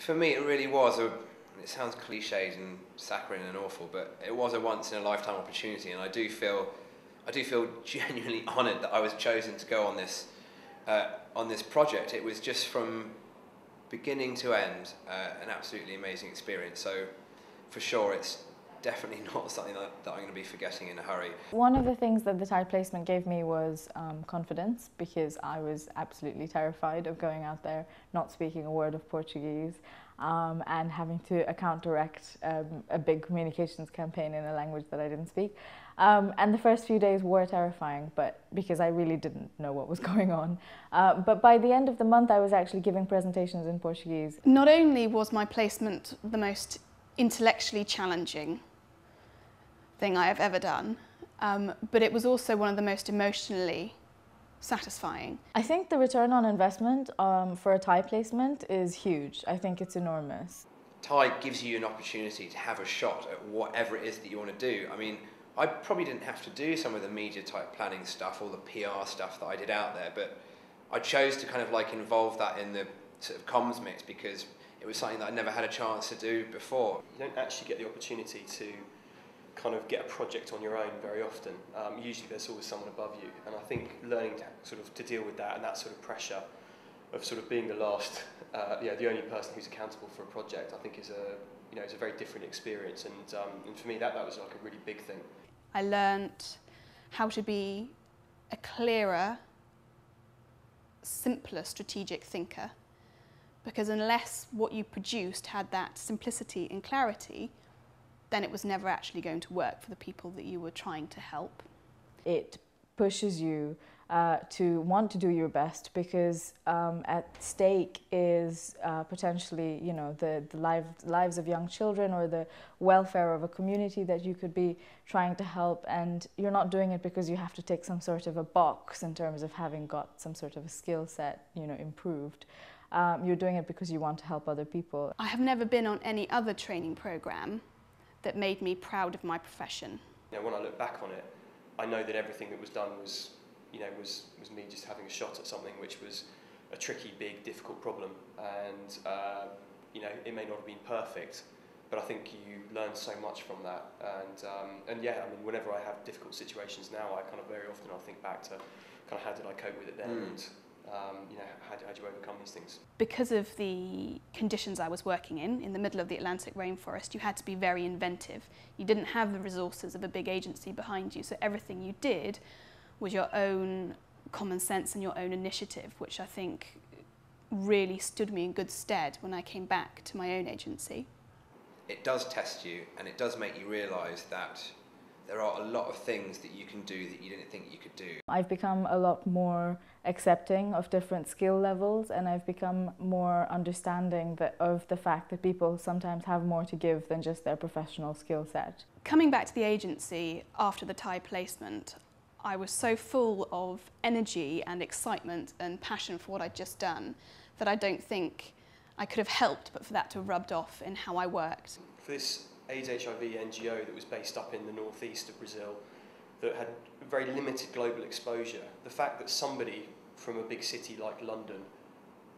For me, it really was it sounds cliched and saccharine and awful, but it was a once in a lifetime opportunity, and I do feel genuinely honoured that I was chosen to go on this project. It was just from beginning to end an absolutely amazing experience. So for sure, it's definitely not something that I'm going to be forgetting in a hurry. One of the things that the Thai placement gave me was confidence, because I was absolutely terrified of going out there, not speaking a word of Portuguese, and having to account direct a big communications campaign in a language that I didn't speak. And the first few days were terrifying, but because I really didn't know what was going on. But by the end of the month, I was actually giving presentations in Portuguese. Not only was my placement the most intellectually challenging thing I have ever done, but it was also one of the most emotionally satisfying. I think the return on investment for a Thai placement is huge. I think it's enormous. Thai gives you an opportunity to have a shot at whatever it is that you want to do. I mean, I probably didn't have to do some of the media type planning stuff or the PR stuff that I did out there, but I chose to kind of like involve that in the sort of comms mix because it was something that I never had a chance to do before. You don't actually get the opportunity to kind of get a project on your own very often. Usually there's always someone above you, and I think learning to deal with that and that sort of pressure of sort of being the last, the only person who's accountable for a project, I think is a very different experience, and for me that was like a really big thing. I learnt how to be a clearer, simpler strategic thinker, because unless what you produced had that simplicity and clarity, then it was never actually going to work for the people that you were trying to help. It pushes you to want to do your best, because at stake is potentially, the lives of young children or the welfare of a community that you could be trying to help, and you're not doing it because you have to tick some sort of a box in terms of having got some sort of a skill set, improved. You're doing it because you want to help other people. I have never been on any other training programme that made me proud of my profession. When I look back on it, I know that everything that was done was me just having a shot at something which was a tricky, big, difficult problem, and it may not have been perfect, but I think you learn so much from that. And whenever I have difficult situations now, I kind of very often I'll think back to kind of how did I cope with it then, and how do you overcome these things? Because of the conditions I was working in the middle of the Atlantic rainforest, you had to be very inventive. You didn't have the resources of a big agency behind you, so everything you did was your own common sense and your own initiative, which I think really stood me in good stead when I came back to my own agency. It does test you, and it does make you realise that there are a lot of things that you can do that you didn't think you could do. I've become a lot more accepting of different skill levels, and I've become more understanding of the fact that people sometimes have more to give than just their professional skill set. Coming back to the agency after the Thai placement, I was so full of energy and excitement and passion for what I'd just done that I don't think I could have helped but for that to have rubbed off in how I worked. For this AIDS HIV NGO that was based up in the northeast of Brazil, that had very limited global exposure, the fact that somebody from a big city like London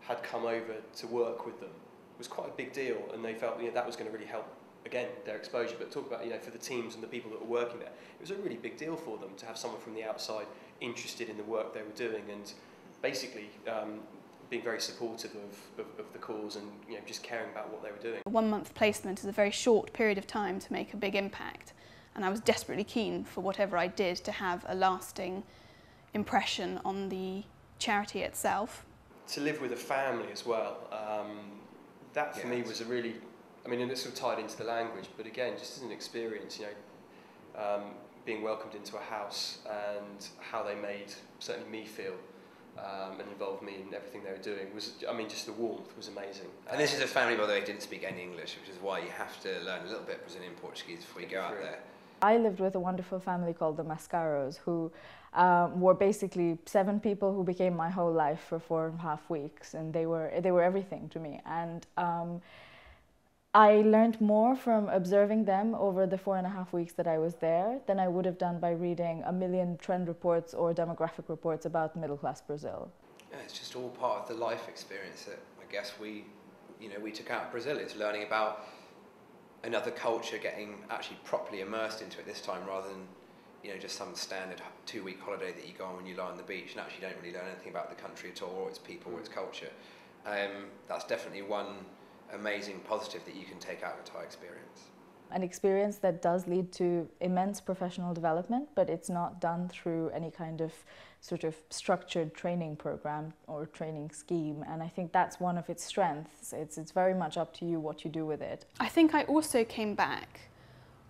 had come over to work with them was quite a big deal, and they felt that was going to really help, again, their exposure. But talk about, for the teams and the people that were working there, it was a really big deal for them to have someone from the outside interested in the work they were doing, and basically being very supportive of the cause, and just caring about what they were doing. A 1 month placement is a very short period of time to make a big impact, and I was desperately keen for whatever I did to have a lasting impression on the charity itself. To live with a family as well, that for me was a really, and it's sort of tied into the language, but again, just as an experience, being welcomed into a house and how they made certainly me feel. And involved me in everything they were doing was, just the warmth was amazing. And this is a family, by the way, who didn't speak any English, which is why you have to learn a little bit Brazilian Portuguese before you go out there. I lived with a wonderful family called the Mascaros, who were basically 7 people who became my whole life for 4.5 weeks, and they were everything to me. And I learned more from observing them over the 4.5 weeks that I was there than I would have done by reading a million trend reports or demographic reports about middle-class Brazil. Yeah, it's just all part of the life experience that I guess we we took out of Brazil. It's learning about another culture, getting actually properly immersed into it this time, rather than just some standard 2-week holiday that you go on when you lie on the beach and actually don't really learn anything about the country at all, or its people, or its culture. That's definitely one amazing positive that you can take out of a Thai experience. An experience that does lead to immense professional development, but it's not done through any kind of sort of structured training program or training scheme, and I think that's one of its strengths. It's very much up to you what you do with it. I think I also came back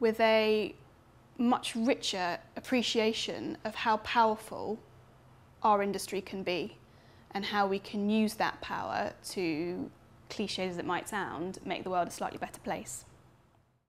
with a much richer appreciation of how powerful our industry can be, and how we can use that power to, cliché as it might sound, make the world a slightly better place.